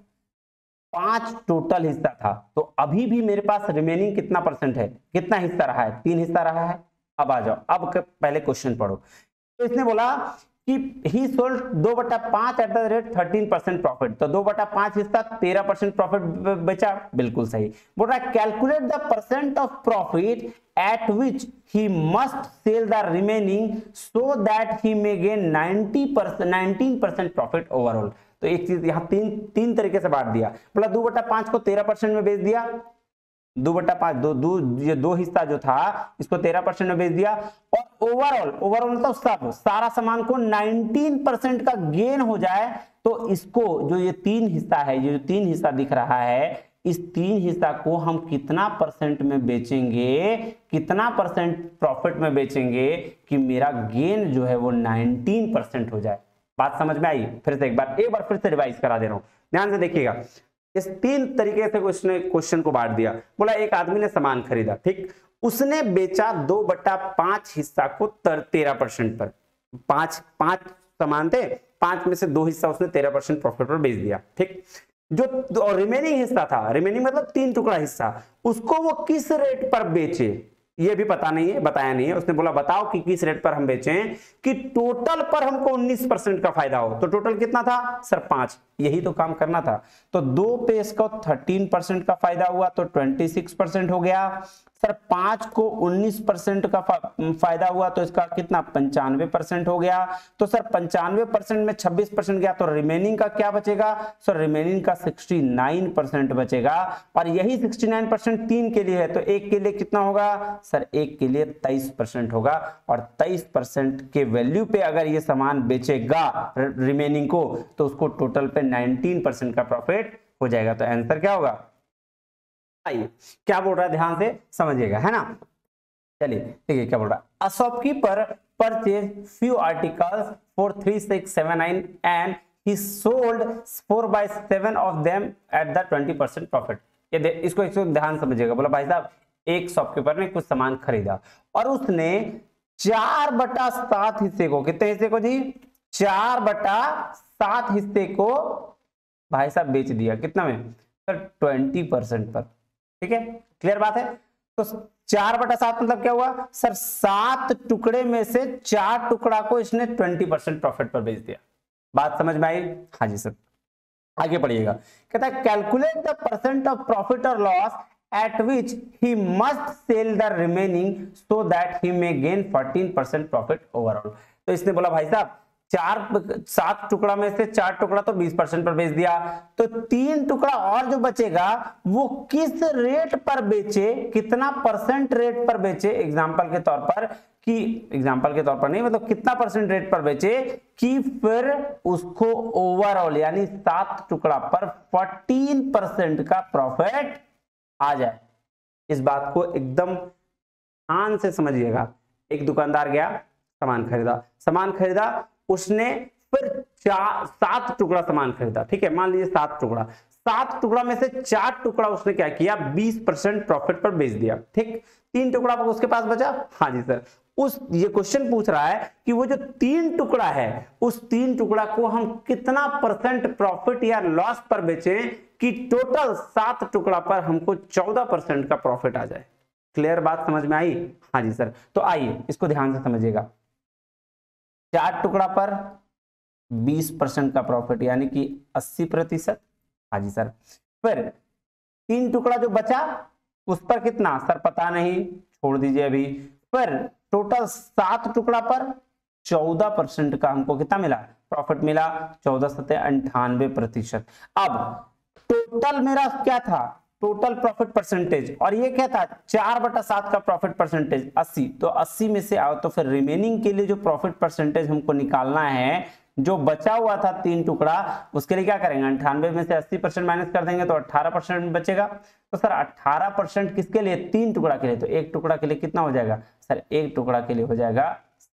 5 टोटल हिस्सा था, तो अभी भी मेरे पास रिमेनिंग कितना परसेंट है, कितना हिस्सा रहा है, 3 हिस्सा रहा है। अब आ जाओ, अब पहले क्वेश्चन पढ़ो। तो इसने बोला कि ही sold 2/5 at the rate 13% profit, तो 2/5 हिस्सा 13% प्रॉफिट बेचा, बिल्कुल सही। बोल रहा है calculate the percent of profit at which he must sell the remaining so that he may gain 19% profit overall. तो एक चीज यहां तीन तरीके से बांट दिया, बोला 2/5 को 13% में बेच दिया, 2/5 ये 2 हिस्सा जो था इसको 13% में बेच दिया, और ओवरऑल मतलब सब सारा सामान को 19% का गेन हो जाए, तो इसको जो ये 3 हिस्सा है, ये जो 3 हिस्सा दिख रहा है, इस 3 हिस्सा को हम कितना परसेंट में बेचेंगे, कितना परसेंट प्रॉफिट में बेचेंगे कि मेरा गेन जो है वो 19% हो जाए। बात समझ में आई। फिर से एक बार फिर से रिवाइज करा दे रहा हूं, ध्यान से देखिएगा। इस 3 तरीके से क्वेश्चन को बांट दिया। बोला एक आदमी ने सामान खरीदा, ठीक, उसने बेचा 2/5 हिस्सा को 13% पर। 5 सामान थे, 5 में से 2 हिस्सा उसने 13% प्रॉफिट पर बेच दिया। ठीक, जो रिमेनिंग हिस्सा था, रिमेनिंग मतलब 3 टुकड़ा हिस्सा, उसको वो किस रेट पर बेचे ये भी पता नहीं है, बताया नहीं है। उसने बोला बताओ कि किस रेट पर हम बेचें कि टोटल पर हमको 19% का फायदा हो। तो टोटल कितना था सर 5, यही तो काम करना था। तो 2 पे इसको 13% का फायदा हुआ तो 26% हो गया। सर 5 को 19% का फायदा हुआ तो इसका कितना 95% हो गया। तो सर 95% में 26% गया तो रिमेनिंग का क्या बचेगा सर, रिमेनिंग का 69% बचेगा। और यही 69% 3 के लिए है तो 1 के लिए कितना होगा सर, 1 के लिए 23% होगा। और 23% के वैल्यू पे अगर ये सामान बेचेगा रिमेनिंग को तो उसको टोटल पे 19% का प्रॉफिट हो जाएगा। तो आंसर क्या होगा, आइए क्या बोल रहा है ध्यान से समझिएगा, है ना। चलिए देखिए क्या बोल रहा है, a shopkeeper purchase few articles for 3679 and he sold 4/7 of them at the 20% profit. ये इसको ध्यान समझिएगा। बोला भाई साहब एक शॉपकीपर ने कुछ सामान खरीदा और उसने 4/7 हिस्से को, कितने हिस्से को जी 4/7 हिस्से को भाई साहब बेच दिया। कितना में सर 20% पर। ठीक है, क्लियर बात है। तो 4/7 मतलब क्या हुआ सर, 7 टुकड़े में से 4 टुकड़ा को इसने 20% प्रॉफिट पर बेच दिया। बात समझ में आई, हाँ जी सर। आगे पढ़िएगा, कहता है calculate the percent of profit और loss at which he must sell the remaining so that he may gain 14% profit overall. तो इसने बोला भाई साहब 7 टुकड़ा में से 4 टुकड़ा तो 20% पर बेच दिया, तो 3 टुकड़ा और जो बचेगा वो किस रेट पर बेचे, कितना परसेंट रेट पर बेचे, एग्जांपल के तौर पर कि एग्जांपल के तौर पर नहीं मतलब कितना परसेंट रेट पर बेचे कि फिर उसको ओवरऑल यानी 7 टुकड़ा पर 14% का प्रॉफिट आ जाए। इस बात को एकदम ध्यान से समझिएगा। एक दुकानदार गया, सामान खरीदा, उसने फिर 7 टुकड़ा सामान खरीदा। ठीक है, मान लीजिए 7 टुकड़ा, 7 टुकड़ा में से 4 टुकड़ा उसने क्या किया 20% प्रॉफिट पर बेच दिया। ठीक, 3 टुकड़ा उसके पास बचा। हाँ जी सर, ये क्वेश्चन पूछ रहा है कि वो जो 3 टुकड़ा है उस 3 टुकड़ा को हम कितना परसेंट प्रॉफिट या लॉस पर बेचें कि टोटल 7 टुकड़ा पर हमको 14% का प्रॉफिट आ जाए। क्लियर बात समझ में आई, हाँ जी सर। तो आइए इसको ध्यान से समझिएगा। 4 टुकड़ा पर 20% का प्रॉफिट यानी कि 80%। हाँ जी सर। फिर 3 टुकड़ा जो बचा उस पर कितना सर पता नहीं, छोड़ दीजिए अभी। फिर टोटल 7 टुकड़ा पर 14% का हमको कितना मिला प्रॉफिट मिला, 14/98%। अब टोटल मेरा क्या था टोटल प्रॉफिट परसेंटेज, और ये क्या था 4/7 का प्रॉफिट परसेंटेज 80। तो 80 में से आओ तो फिर रिमेनिंग के लिए जो प्रॉफिट परसेंटेज हमको निकालना है, जो बचा हुआ था 3 टुकड़ा, उसके लिए क्या करेंगे 98 में से 80% माइनस कर देंगे तो 18% बचेगा। तो सर 18% किसके लिए 3 टुकड़ा के लिए, तो 1 टुकड़ा के लिए कितना हो जाएगा सर, 1 टुकड़ा के लिए हो जाएगा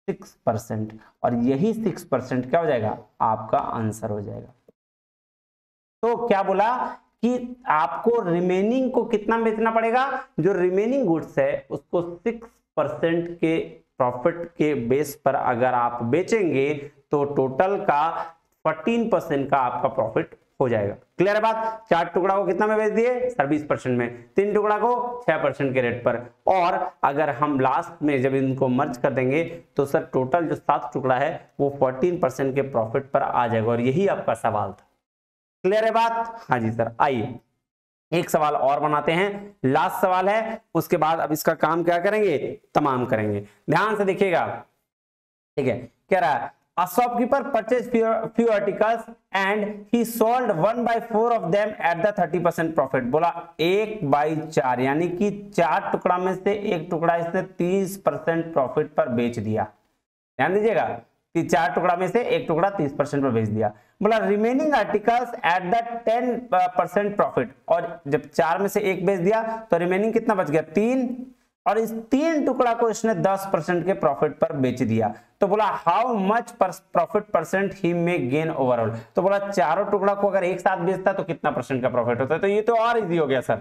6%। और यही 6% क्या हो जाएगा आपका आंसर हो जाएगा। तो क्या बोला कि आपको रिमेनिंग को कितना बेचना पड़ेगा, जो रिमेनिंग गुड्स है उसको 6% के प्रॉफिट के बेस पर अगर आप बेचेंगे तो टोटल का 14% का आपका प्रॉफिट हो जाएगा। क्लियर है बात। 4 टुकड़ा को कितना में बेच दिए सर 20% में, 3 टुकड़ा को 6% के रेट पर, और अगर हम लास्ट में जब इनको मर्ज कर देंगे तो सर टोटल जो 7 टुकड़ा है वो 14% के प्रॉफिट पर आ जाएगा। और यही आपका सवाल था। क्लियर है बात, हाँ जी सर। आइए एक सवाल और बनाते हैं, लास्ट सवाल है, उसके बाद अब इसका काम क्या करेंगे तमाम करेंगे। ध्यान से देखिएगा। ठीक है, कह रहा है a shopkeeper purchased few articles and he sold 1/4 of them at the 30% profit। बोला 1/4 यानी कि 4 टुकड़ा में से 1 टुकड़ा इसने 30% प्रॉफिट पर बेच दिया। ध्यान दीजिएगा कि 4 टुकड़ा में से 1 टुकड़ा 30% पर बेच दिया। बोला remaining articles at the 10% profit, और जब 4 में से 1 बेच दिया तो रिमेनिंग कितना बच गया 3, और इस 3 टुकड़ा को इसने 10% के प्रॉफिट पर बेच दिया। तो बोला how much profit percent he may gain overall. तो बोला चारों टुकड़ा को अगर एक साथ बेचता तो कितना परसेंट का प्रॉफिट होता है। तो ये तो और इजी हो गया सर,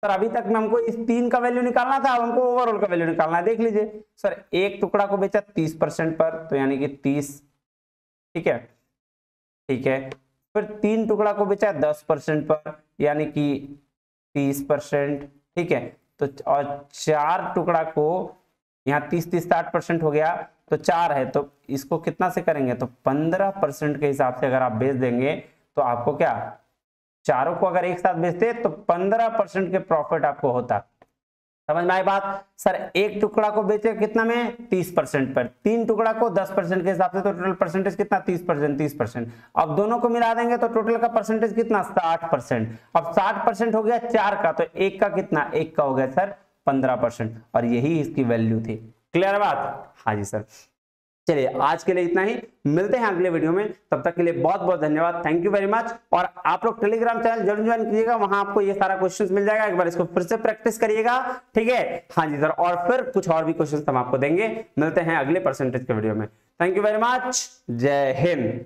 सर अभी तक में हमको इस 3 का वैल्यू निकालना था, हमको ओवरऑल का वैल्यू निकालना है। देख लीजिए सर, एक टुकड़ा को बेचा 30% पर, तो यानी कि 30, ठीक है, ठीक है। फिर 3 टुकड़ा को बेचा 10% पर, यानी कि 30%, ठीक है। तो और 4 टुकड़ा को, यहाँ 30 60% हो गया, तो 4 है, तो इसको कितना से करेंगे, तो 15% के हिसाब से अगर आप बेच देंगे तो आपको क्या, चारों को अगर एक साथ बेचते तो 15% के प्रॉफिट आपको होता। समझ में आई बात? सर एक टुकड़ा को बेचे कितना में, 30% पर, 3 टुकड़ा को 10% के हिसाब से, तो टोटल परसेंटेज कितना, 30%, 30%। अब दोनों को मिला देंगे तो टोटल का परसेंटेज कितना, 60%। अब 60% हो गया 4 का, तो एक का कितना, एक का हो गया सर 15%, और यही इसकी वैल्यू थी। क्लियर बात? हाँ जी सर। चलिए आज के लिए इतना ही, मिलते हैं अगले वीडियो में, तब तक के लिए बहुत बहुत धन्यवाद, थैंक यू वेरी मच। और आप लोग टेलीग्राम चैनल जरूर ज्वाइन कीजिएगा, वहां आपको ये सारा क्वेश्चंस मिल जाएगा, एक बार इसको फिर से प्रैक्टिस करिएगा, ठीक है। हाँ जी सर, और फिर कुछ और भी क्वेश्चंस हम आपको देंगे। मिलते हैं अगले परसेंटेज के वीडियो में। थैंक यू वेरी मच, जय हिंद।